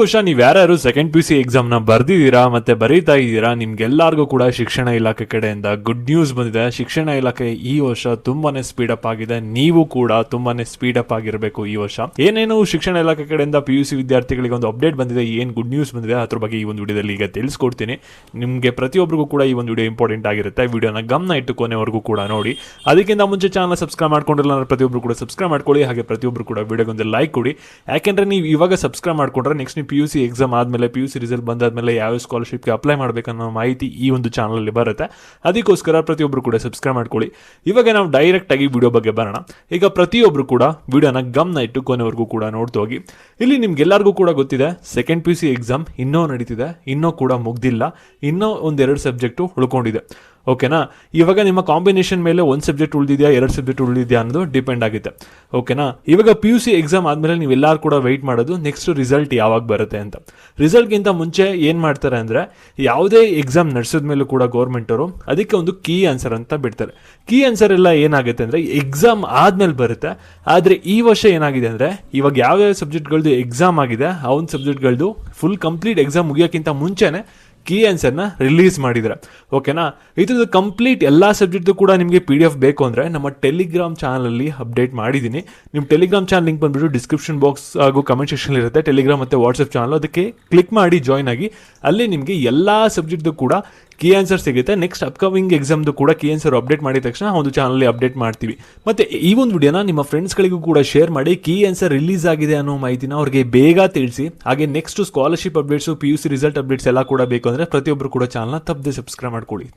ವರ್ಷ ನೀವು ಯಾರ್ಯಾರು ಸೆಕೆಂಡ್ PUC ಎಕ್ಸಾಮ್ನ ಬರ್ದಿದ್ದೀರಾ ಮತ್ತೆ ಬರೀತಾ ಇದ್ದೀರಾ, ನಿಮ್ಗೆಲ್ಲರಿಗೂ ಕೂಡ ಶಿಕ್ಷಣ ಇಲಾಖೆ ಕಡೆಯಿಂದ ಗುಡ್ ನ್ಯೂಸ್ ಬಂದಿದೆ. ಶಿಕ್ಷಣ ಇಲಾಖೆ ಈ ವರ್ಷ ತುಂಬಾನೇ ಸ್ಪೀಡಪ್ ಆಗಿದೆ. ನೀವು ಕೂಡ ತುಂಬಾನೇ ಸ್ಪೀಡಪ್ ಆಗಿರಬೇಕು ಈ ವರ್ಷ. ಏನೇನು ಶಿಕ್ಷಣ ಇಲಾಖೆ ಕಡೆಯಿಂದ PUC ವಿದ್ಯಾರ್ಥಿಗಳಿಗೆ ಒಂದು ಅಪ್ಡೇಟ್ ಬಂದಿದೆ, ಏನು ಗುಡ್ ನ್ಯೂಸ್ ಬಂದಿದೆ ಅದ್ರ ಬಗ್ಗೆ ಈ ಒಂದು ವಿಡಿಯೋದಲ್ಲಿ ಈಗ ತಿಳಿಸ್ಕೊಡ್ತೀನಿ. ನಿಮಗೆ ಪ್ರತಿಯೊಬ್ಬರಿಗೂ ಕೂಡ ಈ ಒಂದು ವಿಡಿಯೋ ಇಂಪಾರ್ಟೆಂಟ್ ಆಗಿರುತ್ತೆ. ವಿಡಿಯೋನ ಗಮನ ಇಟ್ಟು ಕೊನೆವರೆಗೂ ಕೂಡ ನೋಡಿ. ಅದಕ್ಕಿಂತ ಮುಂಚೆ ಚಾನಲ್ ಸಬ್ಸ್ಕ್ರೈಬ್ ಮಾಡ್ಕೊಂಡಿಲ್ಲ ಅಂದ್ರೆ ಪ್ರತಿಯೊಬ್ಬರು ಕೂಡ ಸಬ್ಸ್ಕ್ರೈಬ್ ಮಾಡ್ಕೊಳ್ಳಿ. ಹಾಗೆ ಪ್ರತಿಯೊಬ್ಬರು ಕೂಡ ವಿಡಿಯೋಗೊಂದು ಲೈಕ್ ಕೊಡಿ. ಯಾಕೆಂದ್ರೆ ನೀವು ಇವಾಗ ಸಬ್ಸ್ಕ್ರೈಬ್ ಮಾಡ್ಕೊಂಡ್ರೆ ನೆಕ್ಸ್ಟ್ ನೀವು PUC ಎಕ್ಸಾಮ್ ಆದಮೇಲೆ PUC ರಿಸಲ್ಟ್ ಬಂದಾದ್ಮೇಲೆ ಯಾವ ಸ್ಕಾಲರ್ಶಿಪ್ಗೆ ಅಪ್ಲೈ ಮಾಡಬೇಕನ್ನೋ ಮಾಹಿತಿ ಈ ಒಂದು ಚಾನಲಲ್ಲಿ ಬರುತ್ತೆ. ಅದಕ್ಕೋಸ್ಕರ ಪ್ರತಿಯೊಬ್ಬರು ಕೂಡ ಸಬ್ಸ್ಕ್ರೈಬ್ ಮಾಡ್ಕೊಳ್ಳಿ. ಇವಾಗ ನಾವು ಡೈರೆಕ್ಟ್ ಆಗಿ ವಿಡಿಯೋ ಬಗ್ಗೆ ಬರೋಣ. ಈಗ ಪ್ರತಿಯೊಬ್ಬರು ಕೂಡ ವಿಡಿಯೋನ ಗಮನ ಇಟ್ಟು ಕೊನೆವರೆಗೂ ಕೂಡ ನೋಡ್ತಾ ಹೋಗಿ. ಇಲ್ಲಿ ನಿಮ್ಗೆಲ್ಲರಿಗೂ ಕೂಡ ಗೊತ್ತಿದೆ, ಸೆಕೆಂಡ್ PUC ಎಕ್ಸಾಮ್ ಇನ್ನೂ ನಡೀತಿದೆ, ಇನ್ನೂ ಕೂಡ ಮುಗ್ದಿಲ್ಲ, ಇನ್ನೂ ಒಂದೆರಡು ಸಬ್ಜೆಕ್ಟು ಉಳ್ಕೊಂಡಿದೆ. ಓಕೆನಾ? ಇವಾಗ ನಿಮ್ಮ ಕಾಂಬಿನೇಷನ್ ಮೇಲೆ ಒಂದು ಸಬ್ಜೆಕ್ಟ್ ಉಳಿದಿದೆಯಾ, ಎರಡು ಸಬ್ಜೆಕ್ಟ್ ಉಳಿದಿದೆಯಾ ಅನ್ನೋದು ಡಿಪೆಂಡ್ ಆಗುತ್ತೆ. ಓಕೆನಾ? ಇವಾಗ PUC ಎಕ್ಸಾಮ್ ಆದಮೇಲೆ ನೀವೆಲ್ಲರೂ ಕೂಡ ವೆಯ್ಟ್ ಮಾಡೋದು ನೆಕ್ಸ್ಟ್ ರಿಸಲ್ಟ್ ಯಾವಾಗ ಬರುತ್ತೆ ಅಂತ. ರಿಸಲ್ಟ್ಗಿಂತ ಮುಂಚೆ ಏನು ಮಾಡ್ತಾರೆ ಅಂದರೆ, ಯಾವುದೇ ಎಕ್ಸಾಮ್ ನಡೆಸಿದ ಮೇಲೂ ಕೂಡ ಗೌರ್ಮೆಂಟವರು ಅದಕ್ಕೆ ಒಂದು ಕೀ ಆನ್ಸರ್ ಅಂತ ಬಿಡ್ತಾರೆ. ಕೀ ಆನ್ಸರ್ ಎಲ್ಲ ಏನಾಗುತ್ತೆ ಅಂದರೆ ಎಕ್ಸಾಮ್ ಆದಮೇಲೆ ಬರುತ್ತೆ. ಆದರೆ ಈ ವರ್ಷ ಏನಾಗಿದೆ ಅಂದರೆ, ಇವಾಗ ಯಾವ್ಯಾವ ಸಬ್ಜೆಕ್ಟ್ಗಳದ್ದು ಎಕ್ಸಾಮ್ ಆಗಿದೆ ಆ ಒಂದು ಸಬ್ಜೆಕ್ಟ್ಗಳದ್ದು ಫುಲ್ ಕಂಪ್ಲೀಟ್ ಎಕ್ಸಾಮ್ ಮುಗಿಯೋಕ್ಕಿಂತ ಮುಂಚೆನೇ ಕೀ ಆನ್ಸರ್ನ ರಿಲೀಸ್ ಮಾಡಿದ್ದಾರೆ. ಓಕೆನಾ? ಇದ್ರದ್ದು ಕಂಪ್ಲೀಟ್ ಎಲ್ಲ ಸಬ್ಜೆಕ್ಟು ಕೂಡ ನಿಮಗೆ PDF ಬೇಕು ಅಂದರೆ ನಮ್ಮ ಟೆಲಿಗ್ರಾಮ್ ಚಾನಲಲ್ಲಿ ಅಪ್ಡೇಟ್ ಮಾಡಿದ್ದೀನಿ. ನಿಮ್ಮ ಟೆಲಿಗ್ರಾಮ್ ಚಾನಲ್ ಲಿಂಕ್ ಬಂದುಬಿಟ್ಟು ಡಿಸ್ಕ್ರಿಪ್ಷನ್ ಬಾಕ್ಸ್ ಹಾಗೂ ಕಮೆಂಟ್ ಸೆಕ್ಷನ್ ಇರುತ್ತೆ. ಟೆಲಿಗ್ರಾಮ್ ಮತ್ತು ವಾಟ್ಸಪ್ ಚಾನಲ್, ಅದಕ್ಕೆ ಕ್ಲಿಕ್ ಮಾಡಿ ಜಾಯ್ನ್ ಆಗಿ. ಅಲ್ಲಿ ನಿಮಗೆ ಎಲ್ಲ ಸಬ್ಜೆಕ್ಟ್ದು ಕೂಡ ಕೀ ಆನ್ಸರ್ ಸಿಗುತ್ತೆ. ನೆಕ್ಸ್ಟ್ ಅಪ್ಕಮಿಂಗ್ ಎಕ್ಸಾಮ್ದು ಕೂಡ ಕೀ ಆನ್ಸರ್ ಅಪ್ಡೇಟ್ ಮಾಡಿದ ತಕ್ಷಣ ಒಂದು ಚಾನಲಲ್ಲಿ ಅಪ್ಡೇಟ್ ಮಾಡ್ತೀವಿ. ಮತ್ತು ಈ ಒಂದು ವಿಡಿಯೋನ ನಿಮ್ಮ ಫ್ರೆಂಡ್ಸ್ಗಳಿಗೂ ಕೂಡ ಶೇರ್ ಮಾಡಿ. ಕೀ ಆನ್ಸರ್ ರಿಲೀಸ್ ಆಗಿದೆ ಅನ್ನೋ ಮಾಹಿತಿನ ಅವ್ರಿಗೆ ಬೇಗ ತಿಳಿಸಿ. ಹಾಗೆ next scholarship updates, PUC result updates ಎಲ್ಲ ಕೂಡ ಬೇಕು ಅಂದರೆ ಪ್ರತಿಯೊಬ್ಬರು ಕೂಡ ಚಾನಲ್ನ ತಪ್ಪದೆ ಸಬ್ಸ್ಕ್ರೈಬ್ ಮಾಡ್ಕೊಳ್ಳಿ.